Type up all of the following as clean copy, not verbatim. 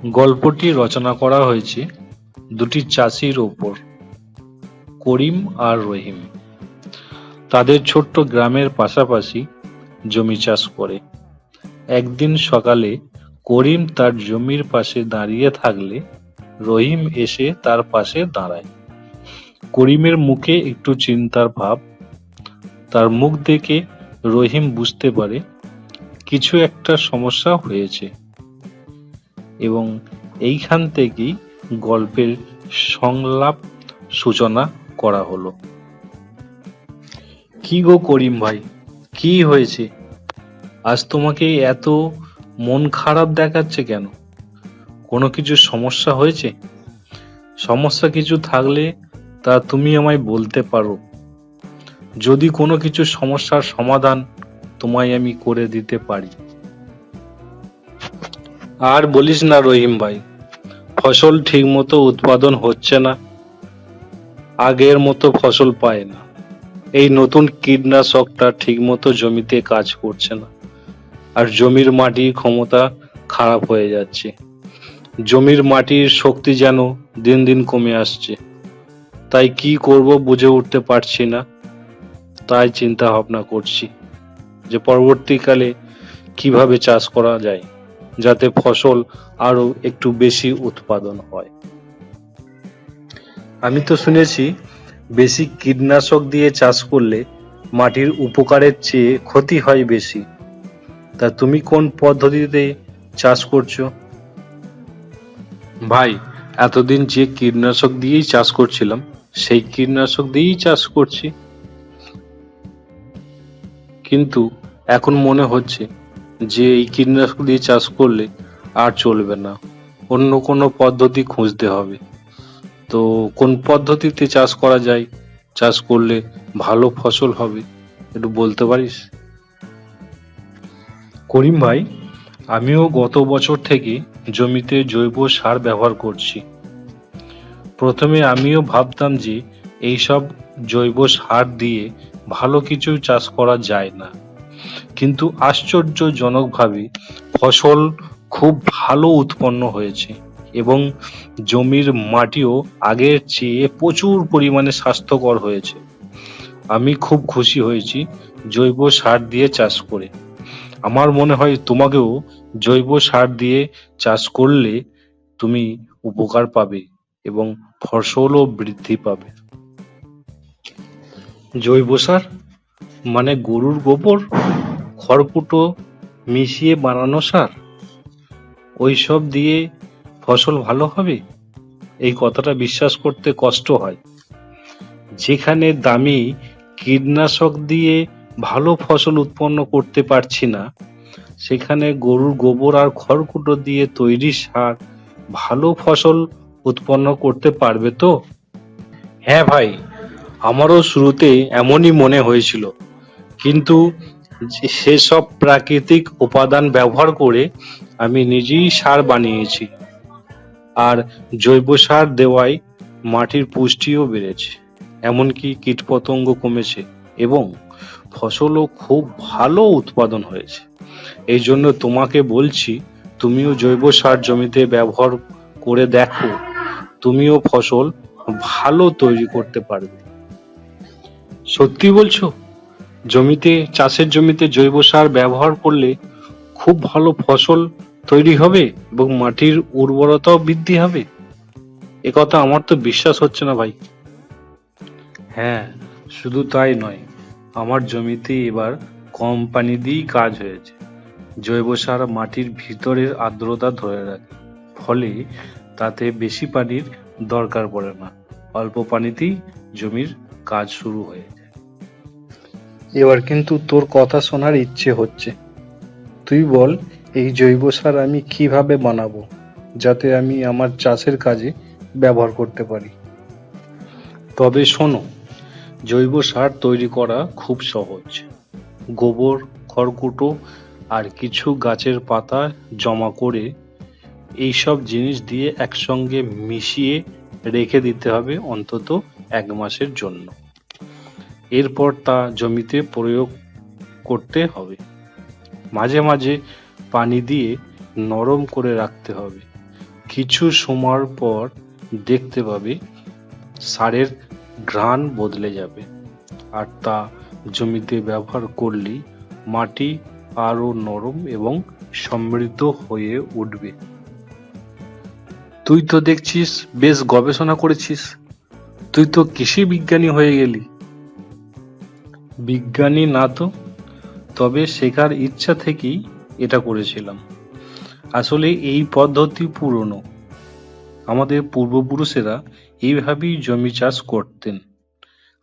গল্পটি রচনা করা হয়েছে দুটি চাষির ওপর, করিম আর রহিম। তাদের ছোট্ট গ্রামের পাশাপাশি জমি চাষ করে। একদিন সকালে করিম তার জমির পাশে দাঁড়িয়ে থাকলে রহিম এসে তার পাশে দাঁড়ায়। করিমের মুখে একটু চিন্তার ভাব। তার মুখ দেখে রহিম বুঝতে পারে কিছু একটা সমস্যা হয়েছে, এবং এইখান থেকেই গল্পের সংলাপ সূচনা করা হলো। কি গো করিম ভাই, কি হয়েছে? আজ তোমাকে এত মন খারাপ দেখাচ্ছে কেন? কোনো কিছু সমস্যা হয়েছে? সমস্যা কিছু থাকলে তা তুমি আমায় বলতে পারো। যদি কোনো কিছু সমস্যার সমাধান তোমায় আমি করে দিতে পারি। আর বলিস না রহিম ভাই, ফসল ঠিক মতো উৎপাদন হচ্ছে না, আগের মতো ফসল পায় না। এই নতুন কীটনাশকটা ঠিক মতো জমিতে কাজ করছে না, আর জমির মাটির ক্ষমতা খারাপ হয়ে যাচ্ছে। জমির মাটির শক্তি যেন দিন দিন কমে আসছে। তাই কি করব বুঝে উঠতে পারছি না। তাই চিন্তা ভাবনা করছি যে পরবর্তীকালে কিভাবে চাষ করা যায়, যাতে ফসল আরো একটু বেশি উৎপাদন হয়। আমি তো শুনেছি বেশি কীটনাশক দিয়ে চাষ করলে মাটির উপকারের চেয়ে ক্ষতি হয় বেশি। তা তুমি কোন পদ্ধতিতে চাষ করছো? ভাই, এতদিন যে কীটনাশক দিয়েই চাষ করছিলাম সেই কীটনাশক দিয়েই চাষ করছি, কিন্তু এখন মনে হচ্ছে যে এই কীটনাশক দিয়ে চাষ করলে আর চলবে না, অন্য কোনো পদ্ধতি খুঁজতে হবে। তো কোন পদ্ধতিতে চাষ করা যায়, চাষ করলে ভালো ফসল হবে, একটু বলতে পারিস? করিম ভাই, আমিও গত বছর থেকে জমিতে জৈব সার ব্যবহার করছি। প্রথমে আমিও ভাবতাম যে এইসব জৈব সার দিয়ে ভালো কিছু চাষ করা যায় না, কিন্তু আশ্চর্যজনকভাবে ফসল খুব ভালো উৎপন্ন হয়েছে, এবং জমির মাটিও আগের চেয়ে প্রচুর পরিমাণে স্বাস্থ্যকর হয়েছে। আমি খুব খুশি হয়েছি জৈব সার দিয়ে চাষ করে। আমার মনে হয় তোমাকেও জৈব সার দিয়ে চাষ করলে তুমি উপকার পাবে এবং ফসলও বৃদ্ধি পাবে। জৈব সার মানে গরুর গোবর, খড়কুটো মিশিয়ে বানানো সার? ওইসব দিয়ে ফসল ভালো হবে? এই কথাটা বিশ্বাস করতে কষ্ট হয়। যেখানে দামি কীটনাশক দিয়ে ভালো ফসল উৎপন্ন করতে পারছি না, সেখানে গরুর গোবর আর খড়কুটো দিয়ে তৈরি সার ভালো ফসল উৎপন্ন করতে পারবে তো? হ্যাঁ ভাই, আমারও শুরুতে এমনই মনে হয়েছিল, কিন্তু সেসব প্রাকৃতিক উপাদান ব্যবহার করে আমি নিজেই সার বানিয়েছি। আর জৈব সার দেওয়ায় মাটির পুষ্টিও বেড়েছে, এমনকি কীটপতঙ্গ কমেছে, এবং ফসলও খুব ভালো উৎপাদন হয়েছে। এই জন্য তোমাকে বলছি, তুমিও জৈব সার জমিতে ব্যবহার করে দেখো, তুমিও ফসল ভালো তৈরি করতে পারবে। সত্যি বলছো? চাষের জমিতে জৈব সার ব্যবহার করলে খুব ভালো ফসল তৈরি হবে এবং মাটির উর্বরতাও বৃদ্ধি হবে? একথা আমার তো বিশ্বাস হচ্ছে না ভাই। হ্যাঁ, শুধু তাই নয়, আমার জমিতে এবার কম পানি দিয়েই কাজ হয়েছে। জৈব সার মাটির ভিতরের আর্দ্রতা ধরে রাখে, ফলে তাতে বেশি পানির দরকার পড়ে না। অল্প পানিতেই জমির কাজ শুরু হয়ে যায়। এবার কিন্তু তোর কথা শোনার ইচ্ছে হচ্ছে। তুই বল, এই জৈব সার আমি কিভাবে বানাবো যাতে আমি আমার চাষের কাজে ব্যবহার করতে পারি। তবে শোনো, জৈব সার তৈরি করা খুব সহজ। গোবর, খড়কুটো আর কিছু গাছের পাতা জমা করে এইসব জিনিস দিয়ে একসঙ্গে মিশিয়ে রেখে দিতে হবে অন্তত 1 মাসের জন্য। এরপর তা জমিতে প্রয়োগ করতে হবে। মাঝে মাঝে পানি দিয়ে নরম করে রাখতে হবে, কিছু সময় পর দেখতে পাবে সারের ঘ্রাণ বদলে যাবে, আর তা জমিতে ব্যবহার করলেই মাটি আরো নরম এবং সমৃদ্ধ হয়ে উঠবে। তুই তো দেখছিস বেশ গবেষণা করেছিস, তুই তো কৃষি বিজ্ঞানী হয়ে গেলি। বিজ্ঞানী না তো, তবে শেখার ইচ্ছা থেকেই এটা করেছিলাম। আসলে এই পদ্ধতি পুরনো, আমাদের পূর্বপুরুষেরা এইভাবেই জমি চাষ করতেন।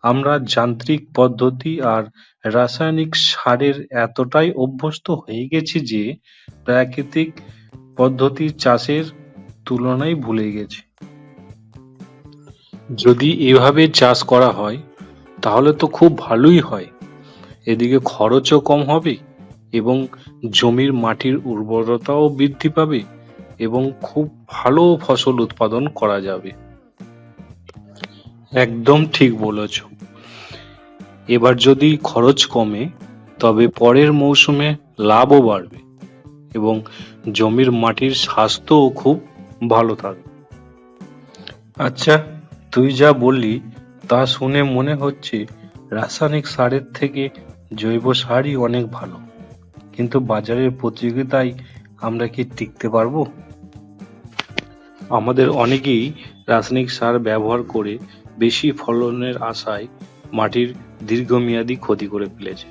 আমরা যান্ত্রিক পদ্ধতি আর রাসায়নিক সারের এতটাই অভ্যস্ত হয়ে গেছি যে প্রাকৃতিক পদ্ধতি চাষের তুলনায় ভুলে গেছি। যদি এভাবে চাষ করা হয় তাহলে তো খুব ভালোই হয়। এদিকে খরচও কম হবে এবং জমির মাটির উর্বরতাও বৃদ্ধি পাবে এবং খুব ভালো ফসল উৎপাদন করা যাবে। একদম ঠিক বলেছ। এবার যদি খরচ কমে তবে পরের মৌসুমে লাভও বাড়বে এবং জমির মাটির স্বাস্থ্যও খুব ভালো থাকবে। আচ্ছা, তুই যা বললি তা শুনে মনে হচ্ছে রাসায়নিক সারের থেকে জৈব সারই অনেক ভালো। কিন্তু বাজারের প্রতিযোগিতায় আমরা কি টিকতে পারবো? আমাদের অনেকেই রাসায়নিক সার ব্যবহার করে বেশি ফলনের আশায় মাটির দীর্ঘমেয়াদী ক্ষতি করে ফেলেছে।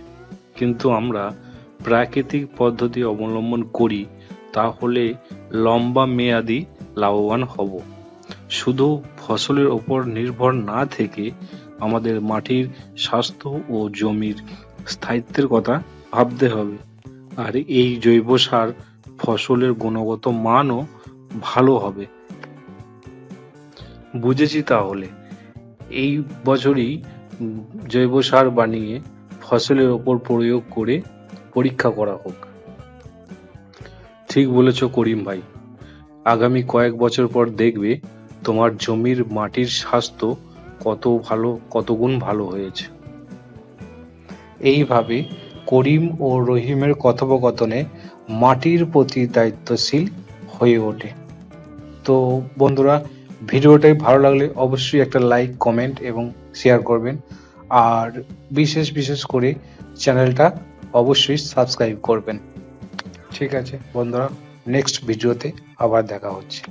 কিন্তু আমরা প্রাকৃতিক পদ্ধতি অবলম্বন করি, তাহলে লম্বা মেয়াদী লাভবান হব। শুধু ফসলের ওপর নির্ভর না থেকে আমাদের মাটির স্বাস্থ্য ও জমির স্থায়িত্বের কথা ভাবতে হবে। আর এই জৈব সার ফসলের গুণগত মানও ভালো হবে। বুঝেছি, তাহলে এই বছরই জৈব সার বানিয়ে ফসলের ওপর প্রয়োগ করে পরীক্ষা করা হোক। ঠিক বলেছ করিম ভাই, আগামী কয়েক বছর পর দেখবে তোমার জমির মাটির স্বাস্থ্য কত গুণ ভালো হয়েছে। এইভাবে করিম ও রহিমের কথোপকথনে মাটির প্রতি দায়িত্বশীল হয়ে ওঠে। তো বন্ধুরা, ভিডিওটাই ভালো লাগলে অবশ্যই একটা লাইক, কমেন্ট এবং শেয়ার করবেন, আর বিশেষ করে চ্যানেলটা অবশ্যই সাবস্ক্রাইব করবেন। ঠিক আছে বন্ধুরা, নেক্সট ভিডিওতে আবার দেখা হচ্ছে।